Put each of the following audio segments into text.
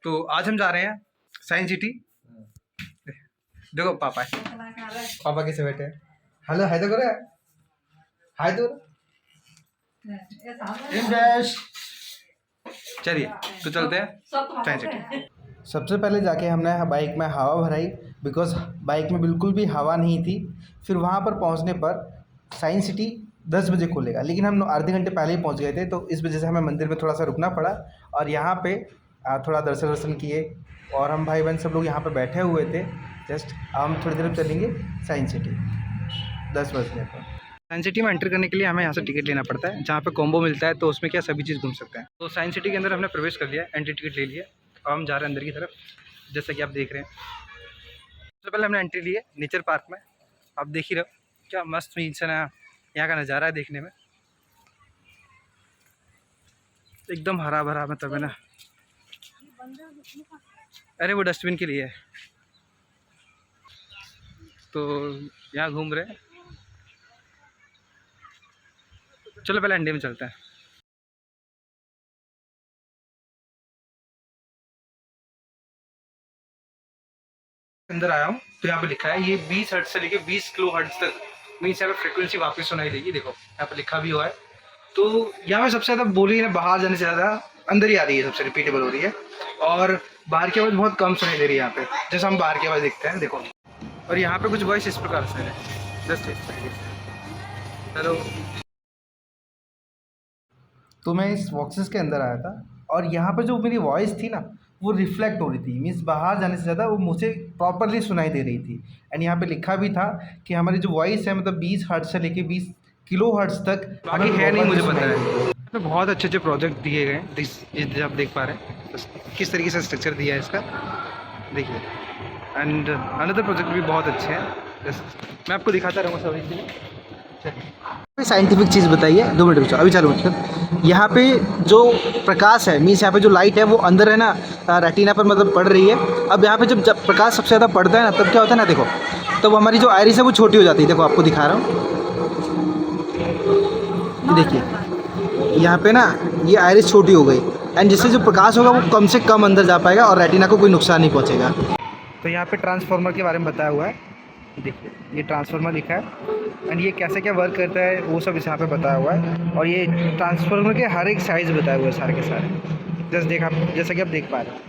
तो आज हम जा रहे हैं साइंस सिटी। देखो पापा है, पापा कैसे बैठे हैं। हेलो हाय तो करो, हाय तो चलिए तो चलते हैं साइंस सिटी। सबसे पहले जाके हमने बाइक में हवा भराई, बिकॉज बाइक में बिल्कुल भी हवा नहीं थी। फिर वहाँ पर पहुँचने पर साइंस सिटी 10 बजे खुलेगा, लेकिन हम आधे घंटे पहले ही पहुँच गए थे, तो इस वजह से हमें मंदिर में थोड़ा सा रुकना पड़ा और यहाँ पे थोड़ा दर्शन किए। और हम भाई बहन सब लोग यहाँ पे बैठे हुए थे। जस्ट हम थोड़ी देर में चलेंगे साइंस सिटी 10 बजने पर। साइंस सिटी में एंटर करने के लिए हमें यहाँ से टिकट लेना पड़ता है, जहाँ पे कॉम्बो मिलता है, तो उसमें क्या सभी चीज़ घूम सकते हैं। तो साइंस सिटी के अंदर हमने प्रवेश कर लिया, एंट्री टिकट ले लिया और हम जा रहे हैं अंदर की तरफ, जैसा कि आप देख रहे हैं। सबसे पहले हमने एंट्री ली है नेचर पार्क में। आप देख ही रहो क्या मस्त यहाँ का नज़ारा है देखने में, एकदम हरा भरा, मतलब है ना। अरे वो डस्टबिन के लिए है, तो यहाँ घूम रहे हैं। चलो पहले अंडे में चलते हैं। अंदर आया हूँ तो यहाँ पे लिखा है ये 20 हर्ट्ज से लेके 20 किलो हर्ट्ज तक मीन्स यहाँ पे फ्रिक्वेंसी वापस सुनाई देगी। देखो यहाँ पे लिखा भी हुआ है। तो यहाँ पे सबसे ज़्यादा बोली है बाहर जाने से ज़्यादा अंदर ही आ रही है, सबसे रिपीटेबल हो रही है। और बाहर की आवाज़ बहुत कम सुनाई दे रही है यहाँ पे, जैसे हम बाहर की आवाज़ देखते हैं। देखो, और यहाँ पे कुछ वॉइस इस प्रकार से है। Just hello. तो मैं इस बॉक्सेस के अंदर आया था और यहाँ पे जो मेरी वॉइस थी ना, वो रिफ्लेक्ट हो रही थी, मीन्स बाहर जाने से ज़्यादा वो मुझे प्रॉपरली सुनाई दे रही थी। एंड यहाँ पे लिखा भी था कि हमारी जो वॉइस है मतलब 20 हर्ट्ज से लेके 20 किलो हर्ट्ज तक बाकी है, नहीं मुझे पता है। तो बहुत अच्छे अच्छे प्रोजेक्ट दिए गए हैं, आप देख पा रहे हैं किस तरीके से स्ट्रक्चर दिया है इसका, देखिए। एंड अनदर प्रोजेक्ट भी बहुत अच्छे हैं, मैं आपको दिखाता रहूँगा सभी चीज़ें। साइंटिफिक चीज़ बताइए, 2 मिनट रुको, अभी चालू मतलब। यहाँ पे जो प्रकाश है, मीन्स यहाँ पे जो लाइट है वो अंदर है ना रेटिना पर मतलब पड़ रही है। अब यहाँ पे जब प्रकाश सबसे ज़्यादा पड़ता है ना, तब क्या होता है ना, देखो तब हमारी जो आइरिस है वो छोटी हो जाती है। देखो आपको दिखा रहा हूँ, देखिए यहाँ पे ना ये आइरिस छोटी हो गई, एंड जिससे जो प्रकाश होगा वो कम से कम अंदर जा पाएगा और रेटिना को कोई नुकसान नहीं पहुँचेगा। तो यहाँ पे ट्रांसफार्मर के बारे में बताया हुआ है, देखिए ये ट्रांसफार्मर लिखा है एंड ये कैसे क्या वर्क करता है वो सब इस यहाँ पे बताया हुआ है। और ये ट्रांसफार्मर के हर एक साइज़ बताए हुए हैं सारे के सारे, जैसा कि आप देख पा रहे हैं।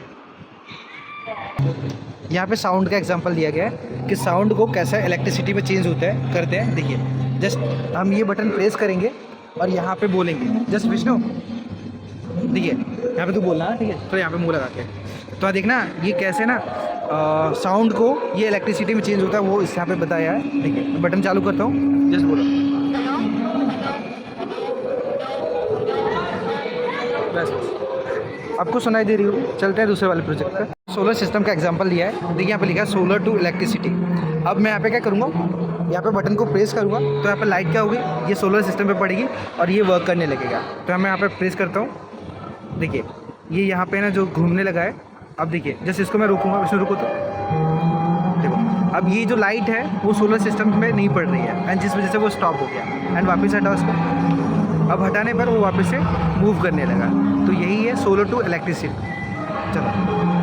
यहाँ पे साउंड का एग्जांपल दिया गया है कि साउंड को कैसे इलेक्ट्रिसिटी में चेंज होता है करते हैं। देखिए जस्ट हम ये बटन प्रेस करेंगे और यहाँ पे बोलेंगे, जस्ट विष्णु देखिए यहाँ पे तू बोलना है, ठीक है, तो यहाँ पे मुँह लगा के तो देखना ये कैसे ना साउंड को ये इलेक्ट्रिसिटी में चेंज होता है, वो इस यहाँ पे बताया है। देखिए बटन चालू करता हूँ, जस्ट बोलो बस आपको सुनाई दे रही हो। चलते हैं दूसरे वाले प्रोजेक्ट पर। सोलर सिस्टम का एग्जांपल दिया है, देखिए यहाँ पे लिखा है सोलर टू इलेक्ट्रिसिटी। अब मैं यहाँ पे क्या करूँगा, यहाँ पे बटन को प्रेस करूँगा तो यहाँ पे लाइट क्या होगी, ये सोलर सिस्टम पे पड़ेगी और ये वर्क करने लगेगा। तो मैं यहाँ पे प्रेस करता हूँ, देखिए ये यहाँ पे ना जो घूमने लगा है। अब देखिए जैसे इसको मैं रोकूँगा, इसमें रुको तो देखो अब ये जो लाइट है वो सोलर सिस्टम में नहीं पड़ रही है एंड जिस वजह से वो स्टॉप हो गया। एंड वापस हटाओ इसको, अब हटाने पर वो वापस से मूव करने लगा। तो यही है सोलर टू इलेक्ट्रिसिटी। चलो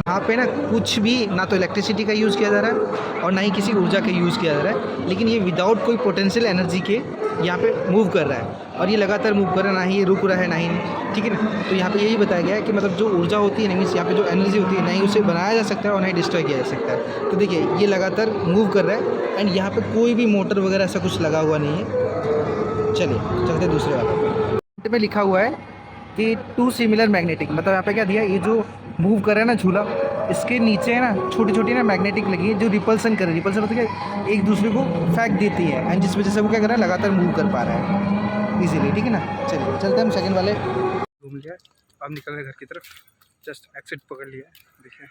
यहाँ पे ना कुछ भी ना तो इलेक्ट्रिसिटी का यूज़ किया जा रहा है और ना ही किसी ऊर्जा का यूज़ किया जा रहा है, लेकिन ये विदाउट कोई पोटेंशियल एनर्जी के यहाँ पे मूव कर रहा है और ये लगातार मूव कर रहा है, ना ही ये रुक रहा है ना ही, ठीक है ना। तो यहाँ पे यही बताया गया है कि मतलब जो ऊर्जा होती है, मीन्स यहाँ पे जो एनर्जी होती है, ना ही उसे बनाया जा सकता है और ना ही डिस्ट्रॉय किया जा सकता है। तो देखिए ये लगातार मूव कर रहा है एंड यहाँ पर कोई भी मोटर वगैरह ऐसा कुछ लगा हुआ नहीं है। चलिए चलते दूसरे वाले में। लिखा हुआ है कि टू सिमिलर मैग्नेटिक, मतलब यहाँ पे क्या दिया, ये जो मूव कर रहा है ना झूला, इसके नीचे है ना छोटी छोटी ना मैग्नेटिक लगी है जो रिपल्सन कर रही है। रिपल्सन मतलब क्या, एक दूसरे को फेंक देती है एंड जिस वजह से वो क्या कर रहा है, लगातार मूव कर पा रहा है इजीली, ठीक है ना। चलिए चलते हैं हम सेकंड वाले। घूम लिया, अब निकल रहे घर की तरफ, जस्ट एक्सिट पकड़ लिया, देखिए